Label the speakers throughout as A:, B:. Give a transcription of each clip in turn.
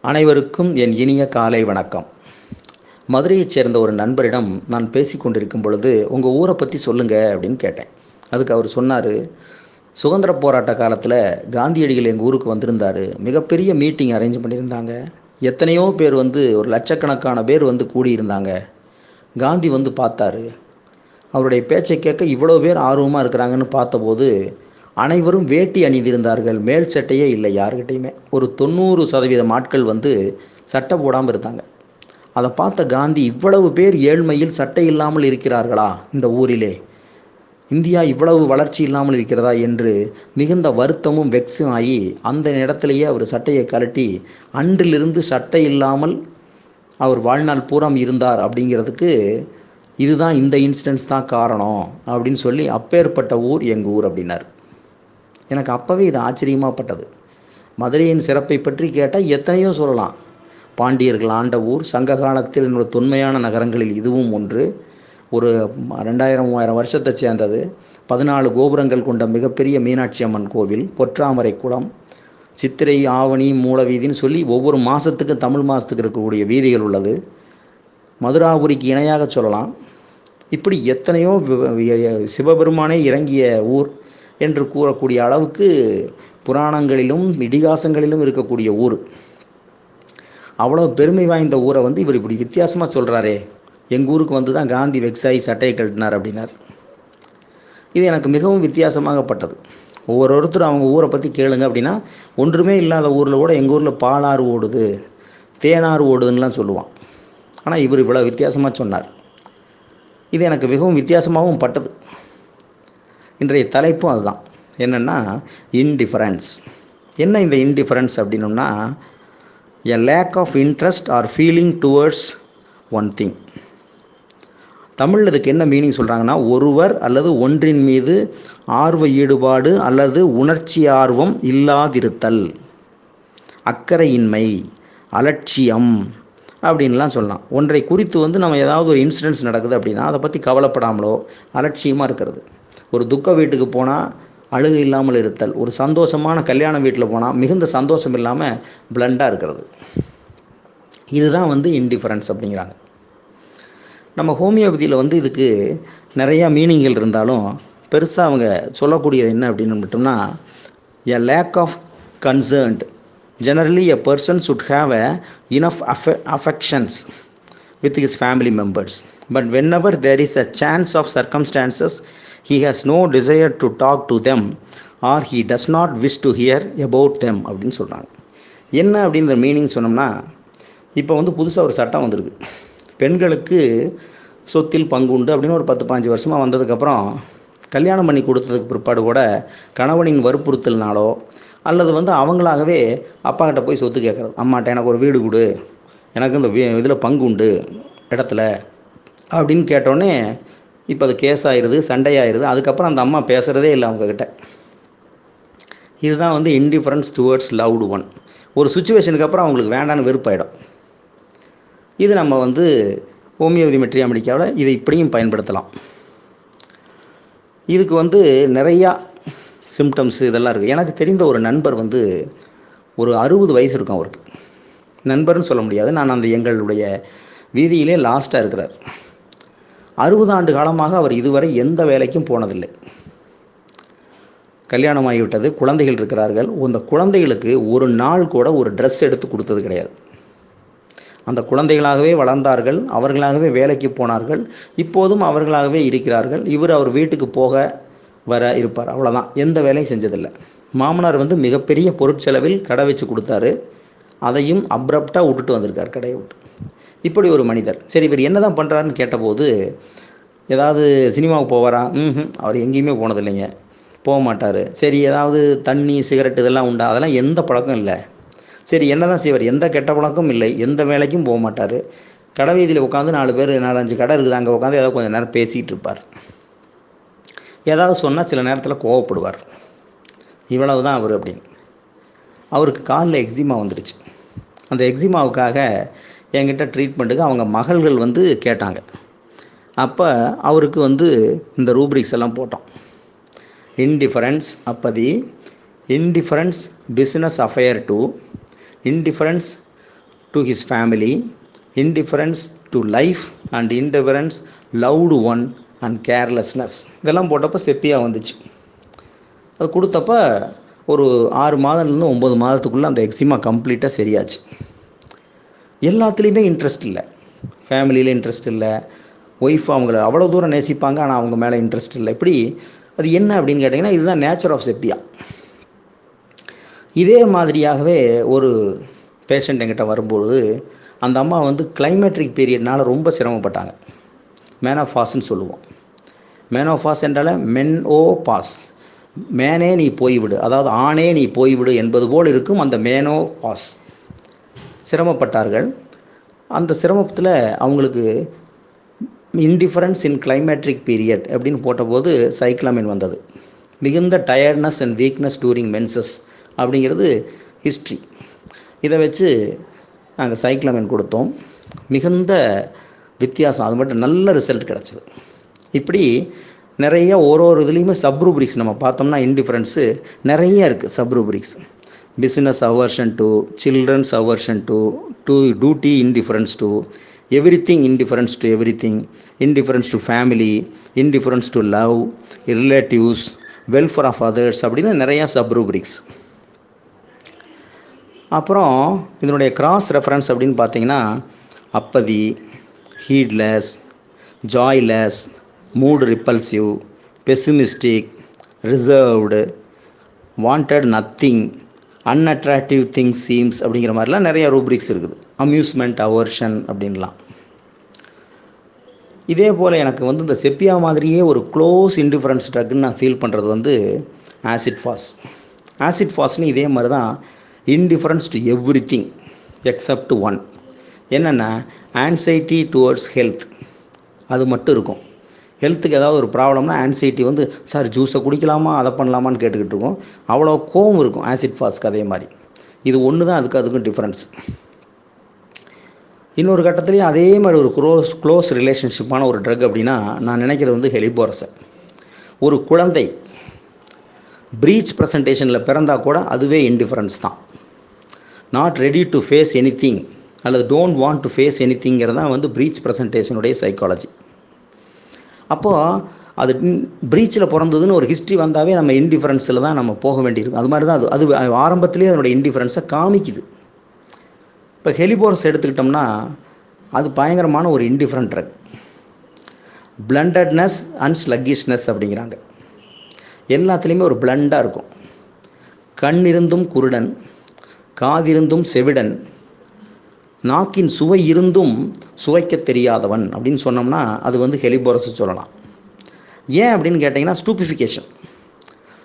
A: அனைவருக்கும் என் இனிய காலை வணக்கம். மதுரையைச் சேர்ந்த ஒரு நண்பரிடம் நான் பேசிக்கொண்டிருக்கும் பொழுது, உங்கள் ஊரை பற்றி சொல்லுங்க அப்படின்னு கேட்டேன். அதுக்கு அவர் சொன்னார், சுதந்திர போராட்ட காலத்தில் காந்தியடிகள் எங்கள் ஊருக்கு வந்திருந்தார். மிகப்பெரிய மீட்டிங் அரேஞ்ச் பண்ணியிருந்தாங்க. எத்தனையோ பேர் ஒரு லட்சக்கணக்கான பேர் கூடியிருந்தாங்க. காந்தி பார்த்தாரு. அவருடைய பேச்சை கேட்க இவ்வளோ பேர் ஆர்வமாக இருக்கிறாங்கன்னு பார்த்தபோது, அனைவரும் வேட்டி அணிந்திருந்தார்கள். மேல் சட்டையே இல்லை யாருக்கிட்டையுமே. ஒரு 90% ஆட்கள் சட்டை போடாமல் இருந்தாங்க. அதை பார்த்த காந்தி, இவ்வளவு பேர் ஏழ்மையில் சட்டை இல்லாமல் இருக்கிறார்களா இந்த ஊரிலே? இந்தியா இவ்வளவு வளர்ச்சி இல்லாமல் இருக்கிறதா என்று மிகுந்த வருத்தமும் வெக்ஸும் ஆகி அந்த இடத்துலையே அவர் சட்டையை கழட்டி, அன்றிலிருந்து சட்டை இல்லாமல் அவர் வாழ்நாள் பூராம் இருந்தார் அப்படிங்கிறதுக்கு இதுதான், இந்த இன்சிடென்ட்ஸ் தான் காரணம் அப்படின்னு சொல்லி, அப்பேற்பட்ட ஊர் எங்கள் ஊர் அப்படின்னார். எனக்கு அப்போவே இது ஆச்சரியமாகப்பட்டது. மதுரையின் சிறப்பை பற்றி கேட்டால் எத்தனையோ சொல்லலாம். பாண்டியர்கள் ஆண்ட ஊர், சங்க காலத்தில் என்னோட தொன்மையான நகரங்களில் இதுவும் ஒன்று. ஒரு 2000-3000 வருஷத்தை சேர்ந்தது. 14 கோபுரங்கள் கொண்ட மிகப்பெரிய மீனாட்சி அம்மன் கோவில், பொற்றாமரை குளம், சித்திரை ஆவணி மூல வீதின்னு சொல்லி ஒவ்வொரு மாதத்துக்கும், தமிழ் மாதத்துக்கு இருக்கக்கூடிய வீதிகள் உள்ளது. மதுராபுரிக்கு இணையாக சொல்லலாம். இப்படி எத்தனையோ சிவபெருமானே இறங்கிய ஊர் என்று கூறக்கூடிய அளவுக்கு புராணங்களிலும் இதிகாசங்களிலும் இருக்கக்கூடிய ஊர். அவ்வளோ பெருமை வாய்ந்த ஊரை இவர் இப்படி வித்தியாசமாக சொல்கிறாரே, எங்கள் ஊருக்கு தான் காந்தி வெக்ஸாகி சட்டையை கழட்டினார் அப்படின்னார். இது எனக்கு மிகவும் வித்தியாசமாகப்பட்டது. ஒவ்வொருத்தரும் அவங்க ஊரை பற்றி கேளுங்க அப்படின்னா, ஒன்றுமே இல்லாத ஊரில் கூட எங்கள் ஊரில் பாலாறு ஓடுது, தேனாறு ஓடுதுன்னெலாம் சொல்லுவான். ஆனால் இவர் இவ்வளோ வித்தியாசமாக சொன்னார். இது எனக்கு மிகவும் வித்தியாசமாகவும் பட்டது. இன்றைய தலைப்பும் அதுதான். என்னென்னா, இன்டிஃபரன்ஸ். என்ன இந்த இன்டிஃபரன்ஸ் அப்படின்னோம்னா, a lack of interest or feeling towards one thing. தமிழில் இதுக்கு என்ன மீனிங் சொல்கிறாங்கன்னா, ஒருவர் அல்லது ஒன்றின் மீது ஆர்வ ஈடுபாடு அல்லது உணர்ச்சி ஆர்வம் இல்லாதிருத்தல், அக்கறையின்மை, அலட்சியம் அப்படின்லாம் சொல்லலாம். ஒன்றை குறித்து நம்ம ஏதாவது ஒரு இன்சிடென்ட்ஸ் நடக்குது அப்படின்னா அதை பற்றி கவலைப்படாமலோ அலட்சியமாக இருக்கிறது. ஒரு துக்க வீட்டுக்கு போனால் அழுகை இல்லாமல் இருத்தல், ஒரு சந்தோஷமான கல்யாண வீட்டில் போனால் மிகுந்த சந்தோஷம் இல்லாமல் பிளண்டாக இருக்கிறது. இதுதான் இன்டிஃபரன்ஸ் அப்படிங்கிறாங்க. நம்ம ஹோமியோபதியில் இதுக்கு நிறையா மீனிங்கள் இருந்தாலும் பெருசாக அவங்க சொல்லக்கூடியது என்ன அப்படின்னு விட்டோம்னா, a lack of concerned. Generally, a person should have enough affections with his family members. But whenever there is a chance of circumstances, he has no desire to talk to them or he does not wish to hear about them அப்படின்னு சொல்கிறாங்க. என்ன அப்படின்ற meaning சொன்னோம்னா, இப்போ புதுசாக ஒரு சட்டம் வந்திருக்கு. பெண்களுக்கு சொத்தில் பங்கு உண்டு அப்படின்னு ஒரு 10-15 வருஷமாக வந்ததுக்கப்புறம், கல்யாணம் பண்ணி கொடுத்ததுக்கு பிற்பாடு கூட கணவனின் வற்புறுத்தல்னாலோ அல்லது அவங்களாகவே அப்பா கிட்ட போய் சொத்து கேட்குறது. அம்மாட்ட எனக்கு ஒரு வீடு கொடு, எனக்கு இந்த இதில் பங்கு உண்டு இடத்துல அப்படின்னு கேட்டோடனே இப்போ அது கேஸ் ஆயிடுது, சண்டையாயிருது. அதுக்கப்புறம் அந்த அம்மா பேசுகிறதே இல்லை அவங்கக்கிட்ட. இதுதான் இன்டிஃபரன்ஸ் டுவர்ட்ஸ் லவ்டு ஒன். ஒரு சுச்சுவேஷனுக்கு அப்புறம் அவங்களுக்கு வேண்டான்னு வெறுப்பாயிடும். இது நம்ம ஹோமியோபதி மெட்ரியா மெடிக்காவில் இதை இப்படியும் பயன்படுத்தலாம். இதுக்கு நிறையா சிம்டம்ஸு இதெல்லாம் இருக்குது. எனக்கு தெரிந்த ஒரு நண்பர் ஒரு 60 வயசு இருக்கும் அவருக்கு. நண்பர்னு சொல்ல முடியாது, நான் அந்த எங்களுடைய வீதியிலே லாஸ்ட்டாக இருக்கிறார். 60 ஆண்டு காலமாக அவர் இதுவரை எந்த வேலைக்கும் போனதில்லை. கல்யாணம் ஆகிவிட்டது, குழந்தைகள் இருக்கிறார்கள். அந்த குழந்தைகளுக்கு ஒரு நாள் கூட ஒரு ட்ரெஸ் எடுத்து கொடுத்தது கிடையாது. அந்த குழந்தைகளாகவே வளர்ந்தார்கள், அவர்களாகவே வேலைக்கு போனார்கள், இப்போதும் அவர்களாகவே இருக்கிறார்கள். இவர் அவர் வீட்டுக்கு போக வர இருப்பார், அவ்வளோதான். எந்த வேலையும் செஞ்சதில்லை. மாமனார் மிகப்பெரிய பொருட்செலவில் கடை வச்சு கொடுத்தாரு, அதையும் அப்ரப்டாக விட்டுட்டு வந்திருக்கார் கடையை விட்டு. இப்படி ஒரு மனிதர். சரி, இவர் என்ன தான் பண்ணுறாருன்னு கேட்டபோது, ஏதாவது சினிமாவுக்கு போவாரா? அவர் எங்கேயுமே போனதில்லைங்க, போக மாட்டார். சரி, ஏதாவது தண்ணி சிகரெட் இதெல்லாம் உண்டா? அதெல்லாம் எந்த பழக்கம் இல்லை. சரி, என்ன தான் செய்வார்? எந்த கெட்ட பழக்கமும் இல்லை, எந்த வேலைக்கும் போக மாட்டார். கடை வீதியில் உட்காந்து 4-5 கடை இருக்குது, அங்கே உட்காந்து ஏதாவது கொஞ்சம் நேரம் பேசிகிட்டு இருப்பார். ஏதாவது சொன்னால் சில நேரத்தில் கோவப்படுவார். இவ்வளவு தான் அவர் அப்படின்னு. அவருக்கு காலில் எக்ஸிமா வந்துடுச்சு. அந்த எக்ஸிமாவுக்காக என்கிட்ட ட்ரீட்மெண்ட்டுக்கு அவங்க மகள்கள் கேட்டாங்க. அப்போ அவருக்கு இந்த ரூப்ரிக்ஸ் எல்லாம் போட்டோம். Indifference apathy, indifference business affair to, indifference to his family, indifference to life and indifference loved one and carelessness. இதெல்லாம் போட்டப்போ செப்பியா வந்துச்சு. அது கொடுத்தப்ப ஒரு 6 மாதம்லேருந்து 9 மாதத்துக்குள்ளே அந்த எக்ஸிமா கம்ப்ளீட்டாக சரியாச்சு. எல்லாத்துலேயுமே இன்ட்ரெஸ்ட் இல்லை, ஃபேமிலியில் இன்ட்ரெஸ்ட் இல்லை, ஒய்ஃப் அவங்கள அவ்வளோ தூரம் நேசிப்பாங்க ஆனால் அவங்க மேலே இன்ட்ரெஸ்ட் இல்லை. இப்படி அது என்ன அப்படின்னு கேட்டிங்கன்னா, இதுதான் நேச்சர் ஆஃப் செப்பியா. இதே மாதிரியாகவே ஒரு பேஷண்ட் என்கிட்ட வரும்போது அந்த அம்மா வந்து கிளைமேட்ரிக் பீரியட்னால் ரொம்ப சிரமப்பட்டாங்க. மேனோபாஸ்ன்னு சொல்லுவோம். மேனோபாஸ் என்றால் மென் ஓ பாஸ், மேனே நீ போய்விடு, அதாவது ஆணே நீ போய்விடு என்பது போல் இருக்கும் அந்த மேனோபாஸ். சிரமப்பட்டார்கள். அந்த சிரமத்தில் அவங்களுக்கு இன்டிஃபரன்ஸ் இன் கிளைமேட்ரிக் பீரியட் அப்படின்னு போட்டபோது சைக்ளமின் வந்தது. மிகுந்த tiredness and weakness during menses அப்படிங்கிறது ஹிஸ்ட்ரி. இதை வச்சு நாங்கள் சைக்ளமின் கொடுத்தோம். மிகுந்த வித்தியாசம், அது மட்டும் நல்ல ரிசல்ட் கிடச்சிது. இப்படி நிறைய ஒரு இதுலேயுமே சப்ரூப்ரிக்ஸ் நம்ம பார்த்தோம்னா இன்டிஃபரன்ஸு நிறைய இருக்குது. Subrubrics business aversion to, children's aversion to, duty indifference to, everything indifference to everything, indifference to family, indifference to love, relatives, welfare of others அப்படின்னு நிறையா சப்ரூப்ரிக்ஸ். அப்புறம் இதனுடைய கிராஸ் ரெஃபரன்ஸ் அப்படின்னு பார்த்தீங்கன்னா apathy, heedless, joyless, mood repulsive, pessimistic, reserved, wanted nothing, unattractive thing seems அப்படிங்கிற மாதிரிலாம் நிறைய rubrics இருக்குது. அம்யூஸ்மெண்ட், அவர்ஷன் அப்படின்லாம். இதே போல் எனக்கு வந்து இந்த செப்பியா மாதிரியே ஒரு க்ளோஸ் இன்டிஃபரன்ஸ் ட்ரக்னு நான் ஃபீல் பண்ணுறது வந்து ஆசிட் ஃபாஸ். ஆசிட் ஃபாஸ்னு இதே மாதிரி தான் indifference to every thing accept one. என்னென்னா ஆன்சைட்டி டுவர்ட்ஸ் ஹெல்த், அது மட்டும் இருக்கும். ஹெல்த்துக்கு ஏதாவது ஒரு ப்ராப்ளம்னா ஆன்சைட்டி வந்து சார் ஜூஸை குடிக்கலாமா அதை பண்ணலாமான்னு கேட்டுக்கிட்டு இருக்கோம். அவ்வளோ கோவம் இருக்கும் ஆசிட் ஃபாஸ்க்கு. அதே மாதிரி இது ஒன்று தான் அதுக்கும் டிஃப்ரென்ஸ். இன்னொரு கட்டத்துலேயும் அதே மாதிரி ஒரு க்ளோஸ் ரிலேஷன்ஷிப்பான ஒரு ட்ரக் அப்படின்னா நான் நினைக்கிறது வந்து ஹெலிபோரஸை. ஒரு குழந்தை ப்ரீச் ப்ரெசன்டேஷனில் பிறந்தால் கூட அதுவே இன்டிஃபரன்ஸ் தான். Not ready to face anything அல்லது don't want to face any திங்கிறது தான் வந்து ப்ரீச் ப்ரெசன்டேஷனுடைய சைக்காலஜி. அப்போது அது ப்ரீச்சில் பிறந்ததுன்னு ஒரு ஹிஸ்ட்ரி வந்தாவே நம்ம இன்டிஃபரன்ஸில் தான் நம்ம போக வேண்டியிருக்கும். அது மாதிரி தான் அது ஆரம்பத்துலேயே அதனுடைய இன்டிஃபரன்ஸை காமிக்குது. இப்போ ஹெலிபோரஸ் எடுத்துக்கிட்டோம்னா அது பயங்கரமான ஒரு இன்டிஃபரண்ட் ட்ரக். பிளண்டட்னஸ் அண்ட் ஸ்லக்கிஷ்னஸ் அப்படிங்கிறாங்க. எல்லாத்துலேயுமே ஒரு பிளண்டாக இருக்கும். கண் இருந்தும் குருடன், காதிருந்தும் செவிடன், நாக்கின் சுவை இருந்தும் சுவைக்க தெரியாதவன் அப்படின்னு சொன்னோம்னா அது வந்து ஹெலிபோரஸ் சொல்லலாம். ஏன் அப்படின்னு கேட்டிங்கன்னா stupefaction,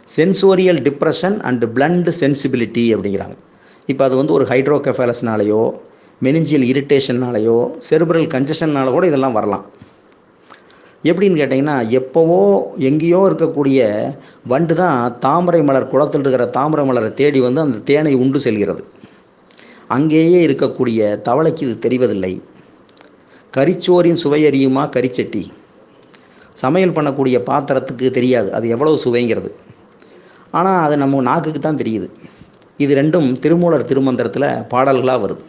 A: sensorial depression and blunt sensibility அப்படிங்கிறாங்க. இப்போ அது வந்து ஒரு ஹைட்ரோகெஃபாலஸ்னாலேயோ, மெனிஞ்சியல் இரிட்டேஷன்னாலேயோ, செரிப்ரல் கன்ஜஷன்னால கூட இதெல்லாம் வரலாம். எப்படின்னு கேட்டிங்கன்னா எப்போவோ எங்கேயோ இருக்கக்கூடிய வண்டு தான் தாமரை மலர், குளத்தில் இருக்கிற தாமரை மலரை தேடி வந்து அந்த தேனை உண்டு செல்கிறது. அங்கேயே இருக்கக்கூடிய தவளைக்கு இது தெரிவதில்லை. கரிச்சோரின் சுவை அறியுமா கரிச்சட்டி, சமையல் பண்ணக்கூடிய பாத்திரத்துக்கு தெரியாது அது எவ்வளவு சுவைங்கிறது. ஆனால் அது நம்ம நாக்குக்கு தான் தெரியுது. இது ரெண்டும் திருமூலர் திருமந்திரத்தில் பாடல்களாக வருது.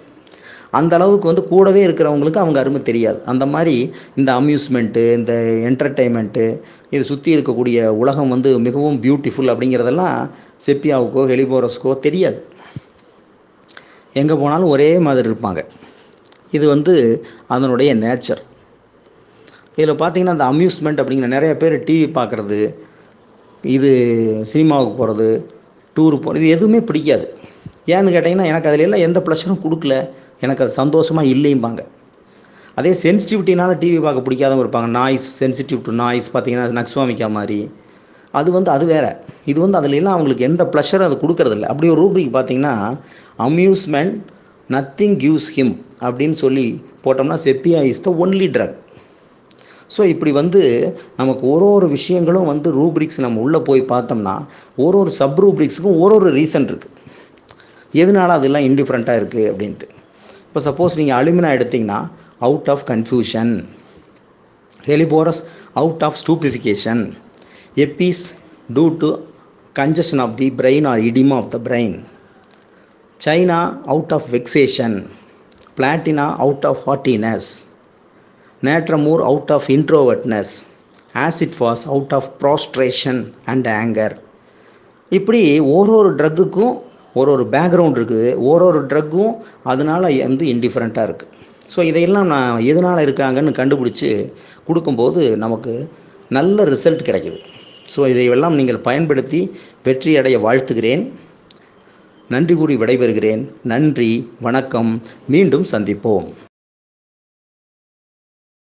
A: அந்த அளவுக்கு வந்து கூடவே இருக்கிறவங்களுக்கு அவங்க அருமை தெரியாது. அந்த மாதிரி இந்த அம்யூஸ்மெண்ட்டு, இந்த என்டர்டெயின்மெண்ட்டு, இது சுற்றி இருக்கக்கூடிய உலகம் வந்து மிகவும் பியூட்டிஃபுல் அப்படிங்கிறதெல்லாம் செப்பியாவுக்கோ ஹெலிபோரஸ்க்கோ தெரியாது. எங்கே போனாலும் ஒரே மாதிரி இருப்பாங்க. இது வந்து அதனுடைய நேச்சர். இதில் பார்த்திங்கன்னா அந்த அம்யூஸ்மெண்ட் அப்படிங்கிற நிறைய பேர் டிவி பார்க்குறது, இது சினிமாவுக்கு போகிறது, டூர் போகிறது, இது எதுவுமே பிடிக்காது. ஏன்னு கேட்டிங்கன்னா எனக்கு அதில் எல்லாம் எந்த ப்ளஷரும் கொடுக்கல, எனக்கு அது சந்தோஷமாக இல்லைம்பாங்க. அதே சென்சிட்டிவிட்டினால டிவி பார்க்க பிடிக்காதவங்க இருப்பாங்க. நாய்ஸ், சென்சிட்டிவ் டு நாய்ஸ் பார்த்திங்கன்னா நக்ஸ்வாமிக்கா மாதிரி அது வந்து அது வேறு. இது வந்து அதில் எல்லாம் அவங்களுக்கு எந்த ப்ளஷரும் அது கொடுக்கறதில்ல. அப்படி ஒரு ரூபிக் பார்த்திங்கன்னா அம்யூஸ்மெண்ட் நத்திங் கிவ்ஸ் ஹிம் அப்படின்னு சொல்லி போட்டோம்னா sepia is the only drug. So இப்படி வந்து நமக்கு ஒரு விஷயங்களும் வந்து ரூப்ரிக்ஸ் நம்ம உள்ளே போய் பார்த்தோம்னா ஒரு சப் ரூப்ரிக்ஸுக்கும் ஒரு ரீசன் இருக்குது எதனால அதெல்லாம் இன்டிஃப்ரெண்ட்டாக இருக்குது அப்படின்ட்டு. இப்போ சப்போஸ் நீங்கள் அலுமினா எடுத்திங்கன்னா out of confusion, helleborus out of stupefaction, apis due to congestion of the brain or oedema of the brain, china out of vexation, platina out of haughtiness, natrum mur out of introvertness, acid phos out of prostration and anger. இப்படி ஒரு ட்ரக்குக்கும் ஒரு background இருக்குது. ஒரு ட்ரக்கும் அதனால் இன்டிஃபரெண்ட்டாக இருக்குது. So இதையெல்லாம் நான் எதனால் இருக்காங்கன்னு கண்டுபிடிச்சி கொடுக்கும்போது நமக்கு நல்ல ரிசல்ட் கிடைக்குது. ஸோ இதையெல்லாம் நீங்கள் பயன்படுத்தி வெற்றியடைய வாழ்த்துகிறேன். நன்றி கூறி விடைபெறுகிறேன். நன்றி, வணக்கம். மீண்டும் சந்திப்போம்.